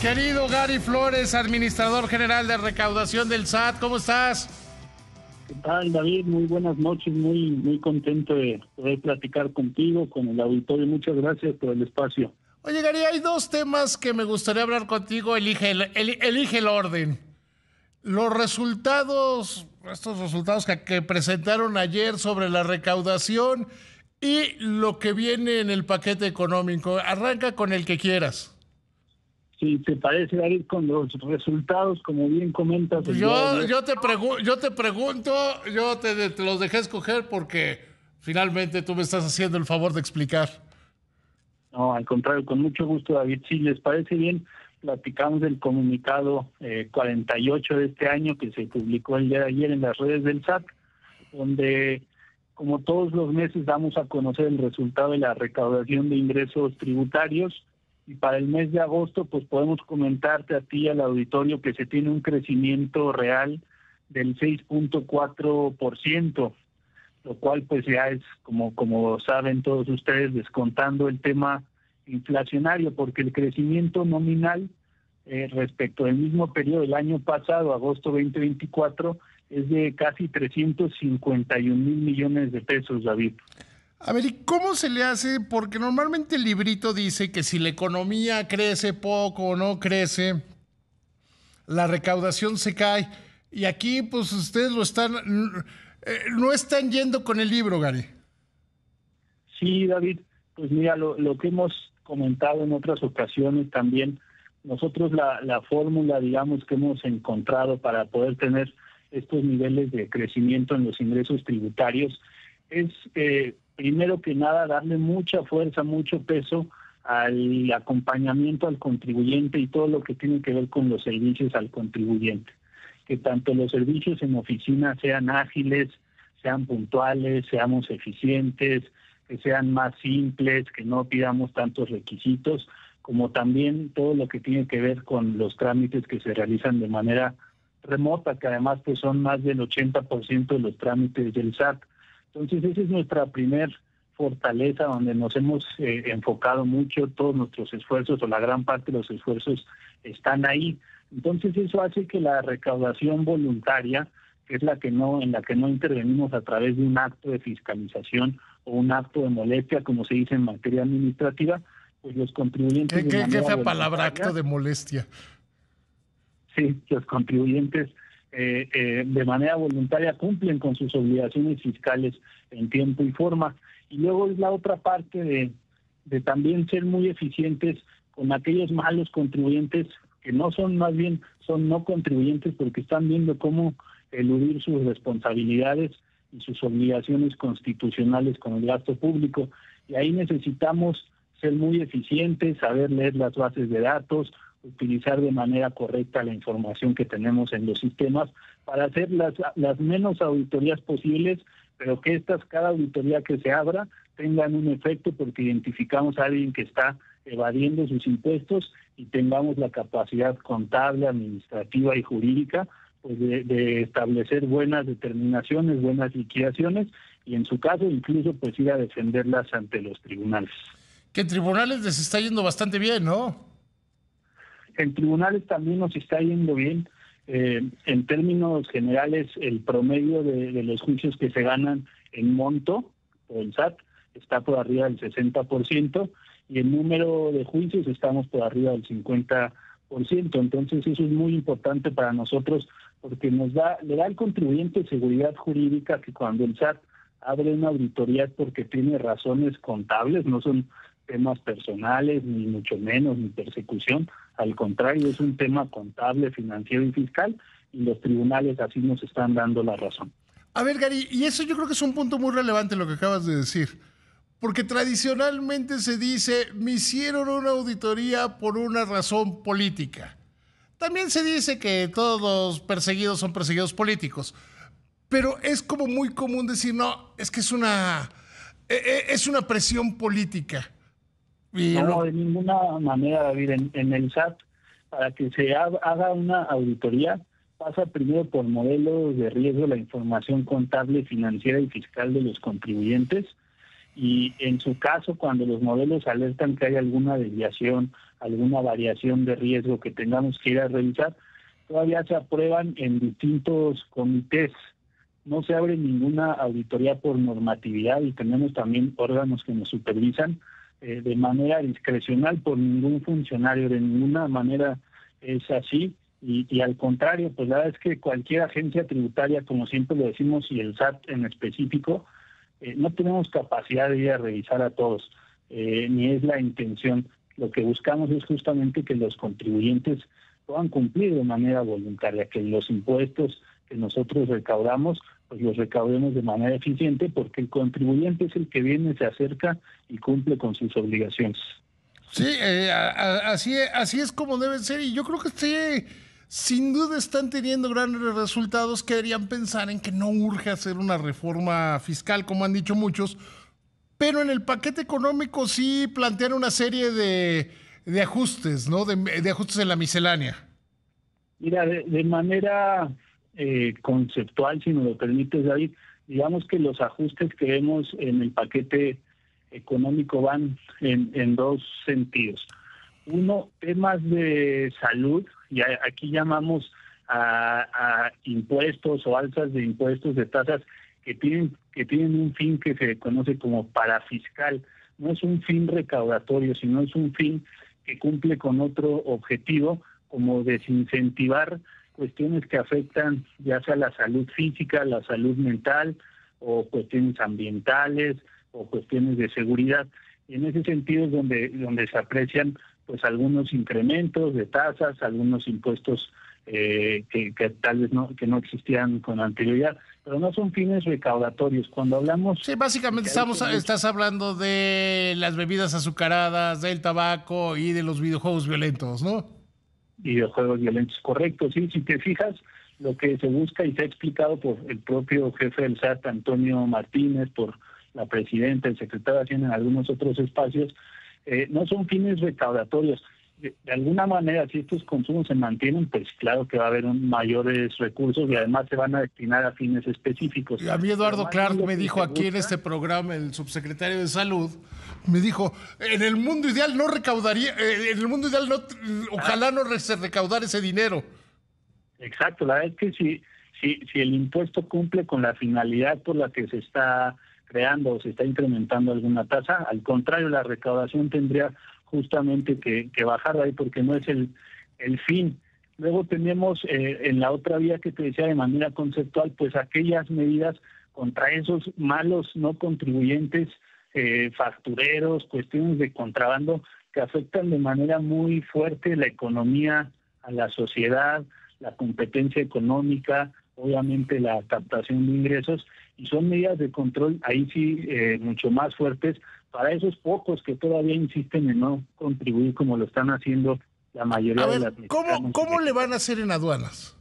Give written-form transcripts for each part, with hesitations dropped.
Querido Gary Flores, administrador general de recaudación del SAT, ¿cómo estás? ¿Qué tal, David? Muy buenas noches, muy contento de poder platicar contigo, con el auditorio. Muchas gracias por el espacio. Oye, Gary, hay dos temas que me gustaría hablar contigo, elige el orden. Los resultados, estos resultados que presentaron ayer sobre la recaudación y lo que viene en el paquete económico. Arranca con el que quieras. Si te parece, David, con los resultados, como bien comentas. Yo te pregunto, te los dejé escoger porque finalmente tú me estás haciendo el favor de explicar. No, al contrario, con mucho gusto, David. Si les parece bien, platicamos del comunicado 48 de este año que se publicó el día de ayer en las redes del SAT, donde, como todos los meses, damos a conocer el resultado de la recaudación de ingresos tributarios. Y para el mes de agosto, pues podemos comentarte a ti y al auditorio que se tiene un crecimiento real del 6.4%, lo cual pues ya es, como saben todos ustedes, descontando el tema inflacionario, porque el crecimiento nominal respecto del mismo periodo del año pasado, agosto 2024, es de casi 351 mil millones de pesos, David. A ver, ¿y cómo se le hace? Porque normalmente el librito dice que si la economía crece poco o no crece, la recaudación se cae. Y aquí, pues, ustedes no están yendo con el libro, Gary. Sí, David, pues mira, lo que hemos comentado en otras ocasiones también, nosotros la fórmula, digamos, que hemos encontrado para poder tener estos niveles de crecimiento en los ingresos tributarios es... primero que nada, darle mucha fuerza, mucho peso al acompañamiento al contribuyente y todo lo que tiene que ver con los servicios al contribuyente. Que tanto los servicios en oficina sean ágiles, sean puntuales, seamos eficientes, que sean más simples, que no pidamos tantos requisitos, como también todo lo que tiene que ver con los trámites que se realizan de manera remota, que además pues son más del 80% de los trámites del SAT. Entonces esa es nuestra primer fortaleza, donde nos hemos enfocado mucho, todos nuestros esfuerzos o la gran parte de los esfuerzos están ahí. Entonces eso hace que la recaudación voluntaria, que es en la que no intervenimos a través de un acto de fiscalización o un acto de molestia, como se dice en materia administrativa, pues los contribuyentes... ¿Qué fea palabra, acto de molestia? Sí, los contribuyentes de manera voluntaria cumplen con sus obligaciones fiscales en tiempo y forma. Y luego es la otra parte de también ser muy eficientes con aquellos malos contribuyentes que no son, más bien son no contribuyentes, porque están viendo cómo eludir sus responsabilidades y sus obligaciones constitucionales con el gasto público. Y ahí necesitamos ser muy eficientes, saber leer las bases de datos, utilizar de manera correcta la información que tenemos en los sistemas para hacer las menos auditorías posibles, pero que cada auditoría que se abra tengan un efecto, porque identificamos a alguien que está evadiendo sus impuestos y tengamos la capacidad contable, administrativa y jurídica pues de establecer buenas determinaciones, buenas liquidaciones y en su caso incluso pues ir a defenderlas ante los tribunales. Que en tribunales les está yendo bastante bien, ¿no? En tribunales también nos está yendo bien. En términos generales, el promedio de los juicios que se ganan en monto por el SAT está por arriba del 60% y el número de juicios estamos por arriba del 50%. Entonces eso es muy importante para nosotros porque le da al contribuyente seguridad jurídica que cuando el SAT abre una auditoría es porque tiene razones contables, no son temas personales, ni mucho menos, ni persecución. Al contrario, es un tema contable, financiero y fiscal, y los tribunales así nos están dando la razón. A ver, Gary, y eso yo creo que es un punto muy relevante lo que acabas de decir, porque tradicionalmente se dice, me hicieron una auditoría por una razón política. También se dice que todos los perseguidos son perseguidos políticos, pero es como muy común decir, no, es que es una presión política. No, de ninguna manera, David. En el SAT, para que se haga una auditoría, pasa primero por modelos de riesgo la información contable, financiera y fiscal de los contribuyentes, y en su caso, cuando los modelos alertan que hay alguna desviación, alguna variación de riesgo que tengamos que ir a revisar, todavía se aprueban en distintos comités. No se abre ninguna auditoría por normatividad y tenemos también órganos que nos supervisan de manera discrecional por ningún funcionario, de ninguna manera es así. Y al contrario, pues la verdad es que cualquier agencia tributaria, como siempre lo decimos, y el SAT en específico, no tenemos capacidad de ir a revisar a todos, ni es la intención. Lo que buscamos es justamente que los contribuyentes puedan cumplir de manera voluntaria, que los impuestos que nosotros recaudamos, pues los recaudemos de manera eficiente, porque el contribuyente es el que viene, se acerca y cumple con sus obligaciones. Sí, así es como debe ser, y yo creo que sin duda están teniendo grandes resultados que deberían pensar en que no urge hacer una reforma fiscal, como han dicho muchos, pero en el paquete económico sí plantean una serie de ajustes, ¿no? De ajustes en la miscelánea. Mira, de manera conceptual, si me lo permites, David, digamos que los ajustes que vemos en el paquete económico van en dos sentidos. Uno, temas de salud, y aquí llamamos a impuestos o alzas de impuestos, de tasas que tienen un fin que se conoce como parafiscal. No es un fin recaudatorio, sino es un fin que cumple con otro objetivo, como desincentivar cuestiones que afectan ya sea la salud física, la salud mental, o cuestiones ambientales, o cuestiones de seguridad. Y en ese sentido es donde se aprecian pues algunos incrementos de tasas, algunos impuestos que tal vez no existían con anterioridad, pero no son fines recaudatorios. Cuando hablamos... Sí, básicamente estás hablando de las bebidas azucaradas, del tabaco y de los videojuegos violentos, ¿no? Videojuegos violentos, correcto. Sí, si te fijas, lo que se busca y se ha explicado por el propio jefe del SAT, Antonio Martínez, por la presidenta, el secretario de Hacienda en algunos otros espacios, no son fines recaudatorios. De alguna manera, si estos consumos se mantienen, pues claro que va a haber mayores recursos y además se van a destinar a fines específicos. Y a mí Eduardo Clark me dijo aquí en este programa, el subsecretario de Salud, me dijo, en el mundo ideal no recaudaría, en el mundo ideal no, ojalá no se recaudara ese dinero. Exacto, la verdad es que si el impuesto cumple con la finalidad por la que se está creando o se está incrementando alguna tasa, al contrario, la recaudación tendría justamente que bajar de ahí porque no es el fin. Luego tenemos en la otra vía que te decía de manera conceptual, pues aquellas medidas contra esos malos no contribuyentes, factureros, cuestiones de contrabando que afectan de manera muy fuerte la economía, a la sociedad, la competencia económica, obviamente la captación de ingresos, y son medidas de control ahí sí mucho más fuertes para esos pocos que todavía insisten en no contribuir como lo están haciendo la mayoría de las mexicanas. ¿Cómo le van a hacer en aduanas?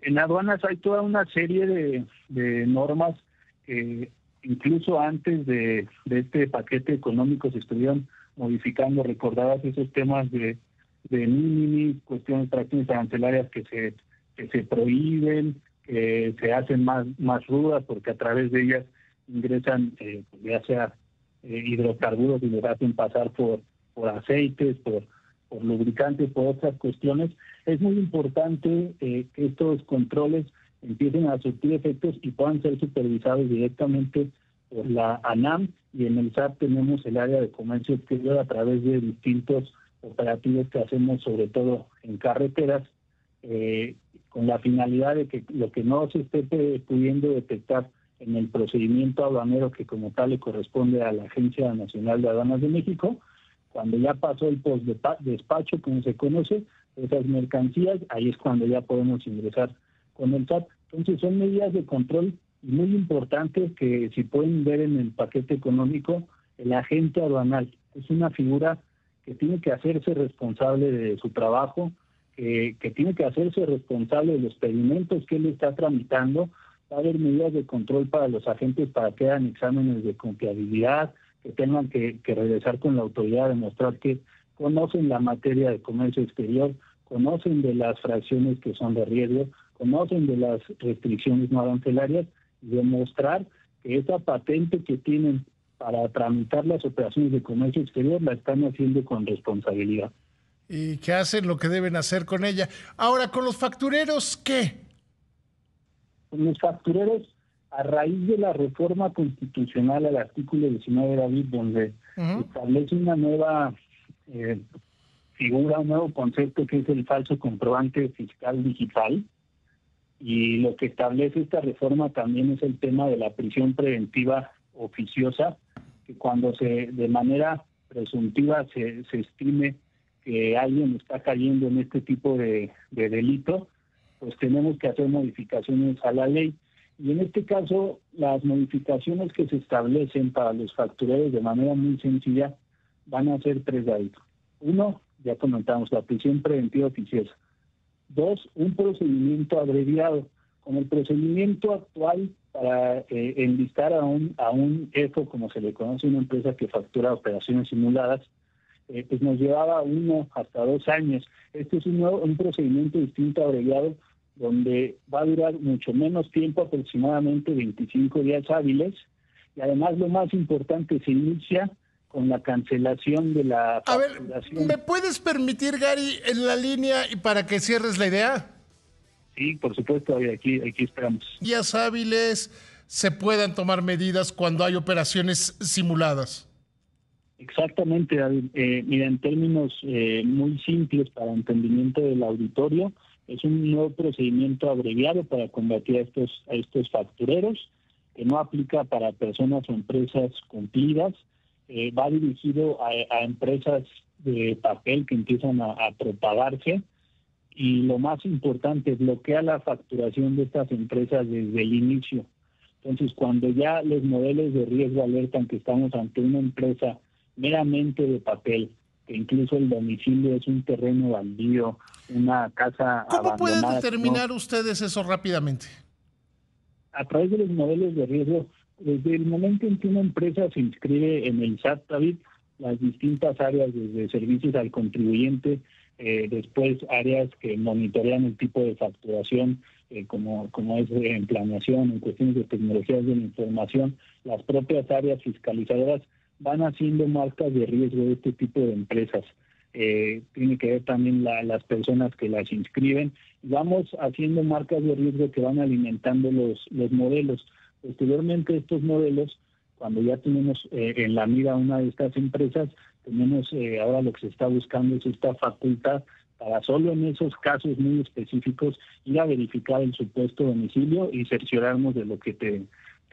En aduanas hay toda una serie de normas que incluso antes de este paquete económico se estuvieron modificando. Recordadas esos temas de mínimi, cuestiones, fracciones arancelarias que se prohíben, que se hacen más rudas porque a través de ellas ingresan ya sea hidrocarburos y los hacen pasar por aceites, por lubricantes, por otras cuestiones. Es muy importante que estos controles empiecen a surtir efectos y puedan ser supervisados directamente por la ANAM, y en el SAT tenemos el área de comercio exterior a través de distintos operativos que hacemos sobre todo en carreteras, con la finalidad de que lo que no se esté pudiendo detectar en el procedimiento aduanero que como tal le corresponde a la Agencia Nacional de Aduanas de México, cuando ya pasó el postdespacho, como se conoce, esas mercancías, ahí es cuando ya podemos ingresar con el SAT. Entonces son medidas de control muy importantes que si pueden ver en el paquete económico, el agente aduanal es una figura que tiene que hacerse responsable de su trabajo, que tiene que hacerse responsable de los pedimentos que él está tramitando. Va a haber medidas de control para los agentes para que hagan exámenes de confiabilidad, que tengan que regresar con la autoridad a demostrar que conocen la materia de comercio exterior, conocen de las fracciones que son de riesgo, conocen de las restricciones no arancelarias, y demostrar que esa patente que tienen para tramitar las operaciones de comercio exterior la están haciendo con responsabilidad. Y que hacen lo que deben hacer con ella. Ahora, con los factureros, ¿qué? Los factureros, a raíz de la reforma constitucional al artículo 19, David, donde establece una nueva figura, un nuevo concepto que es el falso comprobante fiscal digital, y lo que establece esta reforma también es el tema de la prisión preventiva oficiosa, que cuando de manera presuntiva se estime que alguien está cayendo en este tipo de delito, pues tenemos que hacer modificaciones a la ley. Y en este caso, las modificaciones que se establecen para los factureros de manera muy sencilla van a ser 3 delitos. 1, ya comentamos, la prisión preventiva oficiosa. 2, un procedimiento abreviado. Con el procedimiento actual para enlistar a un EFO, como se le conoce, una empresa que factura operaciones simuladas, pues nos llevaba 1 hasta 2 años. Este es un procedimiento distinto abreviado, donde va a durar mucho menos tiempo, aproximadamente 25 días hábiles, y además lo más importante, se inicia con la cancelación de la facturación. A ver, ¿me puedes permitir, Gary, en la línea y para que cierres la idea? Sí, por supuesto, aquí esperamos. Días hábiles se puedan tomar medidas cuando hay operaciones simuladas. Exactamente, mira, en términos muy simples para entendimiento del auditorio, es un nuevo procedimiento abreviado para combatir a estos factureros, que no aplica para personas o empresas cumplidas, va dirigido a empresas de papel que empiezan a propagarse, y lo más importante, bloquea la facturación de estas empresas desde el inicio. Entonces, cuando ya los modelos de riesgo alertan que estamos ante una empresa meramente de papel, que incluso el domicilio es un terreno baldío, una casa abandonada. ¿Cómo pueden determinar ustedes eso rápidamente? A través de los modelos de riesgo, desde el momento en que una empresa se inscribe en el SAT, David, las distintas áreas, desde servicios al contribuyente, después áreas que monitorean el tipo de facturación, como es en planeación, en cuestiones de tecnologías de la información, las propias áreas fiscalizadoras van haciendo marcas de riesgo de este tipo de empresas. Tiene que ver también las personas que las inscriben, y vamos haciendo marcas de riesgo que van alimentando los modelos. Posteriormente, estos modelos, cuando ya tenemos en la mira una de estas empresas, tenemos ahora lo que se está buscando es esta facultad para solo en esos casos muy específicos ir a verificar el supuesto domicilio y cerciorarnos de lo que te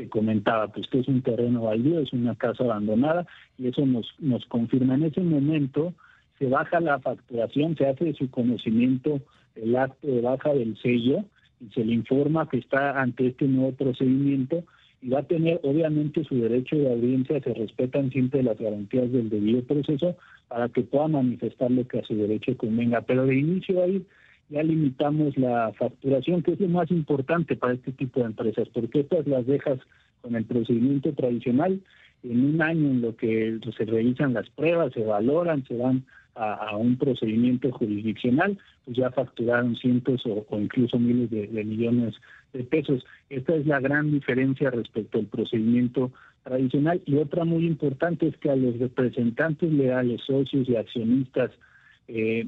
comentaba, pues que es un terreno baldío, es una casa abandonada, y eso nos confirma. En ese momento se baja la facturación, se hace de su conocimiento el acto de baja del sello y se le informa que está ante este nuevo procedimiento, y va a tener obviamente su derecho de audiencia. Se respetan siempre las garantías del debido proceso para que pueda manifestar lo que a su derecho convenga, pero de inicio ahí ya limitamos la facturación, que es lo más importante para este tipo de empresas, porque estas las dejas con el procedimiento tradicional en un año en lo que se realizan las pruebas, se valoran, se van a un procedimiento jurisdiccional, pues ya facturaron cientos o incluso miles de millones de pesos. Esta es la gran diferencia respecto al procedimiento tradicional. Y otra muy importante es que a los representantes legales, socios y accionistas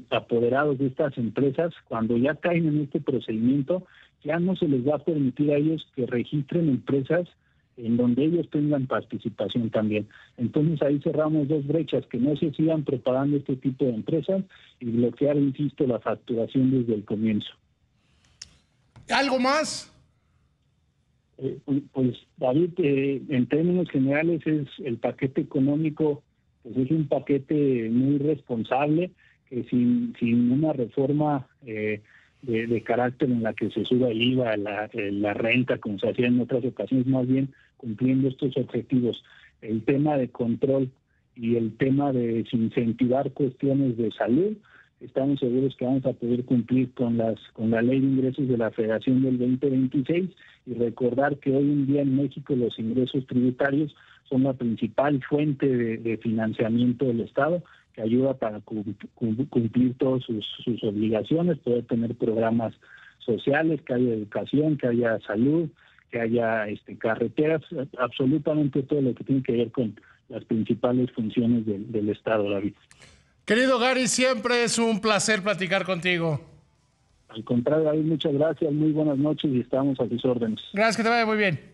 apoderados de estas empresas, cuando ya caen en este procedimiento, ya no se les va a permitir a ellos que registren empresas en donde ellos tengan participación también. Entonces ahí cerramos 2 brechas, que no se sigan propagando este tipo de empresas y bloquear, insisto, la facturación desde el comienzo. ¿Algo más? Pues David, en términos generales es el paquete económico, pues es un paquete muy responsable, que sin una reforma de carácter en la que se suba el IVA, la renta, como se hacía en otras ocasiones, más bien cumpliendo estos objetivos, el tema de control y el tema de desincentivar cuestiones de salud, estamos seguros que vamos a poder cumplir con la Ley de Ingresos de la Federación del 2026, y recordar que hoy en día en México los ingresos tributarios son la principal fuente de financiamiento del Estado, que ayuda para cumplir todas sus obligaciones, poder tener programas sociales, que haya educación, que haya salud, que haya carreteras, absolutamente todo lo que tiene que ver con las principales funciones del Estado, David. Querido Gary, siempre es un placer platicar contigo. Al contrario, David, muchas gracias, muy buenas noches y estamos a tus órdenes. Gracias, que te vaya muy bien.